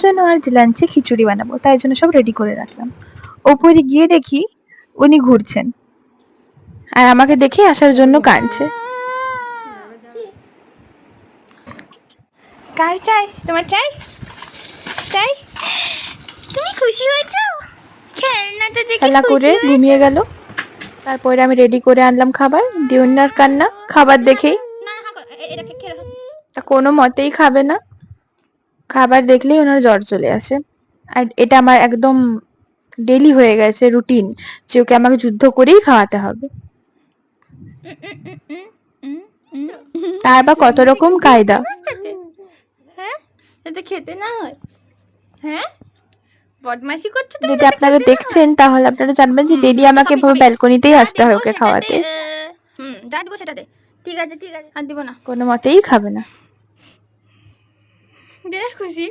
জন্য আজ লাঞ্চে খিচুড়ি বানাবো, তাই জন্য সব রেডি করে রাখলাম। ওপরে গিয়ে দেখি উনি ঘুরছেন আর আমাকে দেখে আসার জন্য কাঁদছে। কার চাই? তোমার চাই? চাই? তুমি খুশি হয়েছো? খেলনাটা দেখে খেলা খুশি করে হয়েছো? ঘুমিয়ে গেল। তারপরে আমি রেডি করে আনলাম খাবার, দিয়ে ওনার কান্না খাবার দেখেই। না না, হাঁ এটা খেয়ে দেখো। তা কোনো মতেই খাবে না, খাবার দেখলেই ওনার জ্বর চলে আসে। আর এটা আমার একদম ডেলি হয়ে গেছে রুটিন, যে ওকে আমাকে যুদ্ধ করেই খাওয়াতে হবে। তার বা কত রকম কায়দা। হ্যাঁ, এটা খেতে না হয়? হ্যাঁ, বদমাশি করছো তুমি। যদি আপনারা দেখছেন তাহলে আপনারা জানবেন যে ডেলি আমাকে ব্যালকনিতেই আসতে হয় ওকে খাওয়াতে। যা দিব সেটাতে। ঠিক আছে ঠিক আছে, আর দিব না। কোনো মতেই খাবে না। বিরাট খুশি।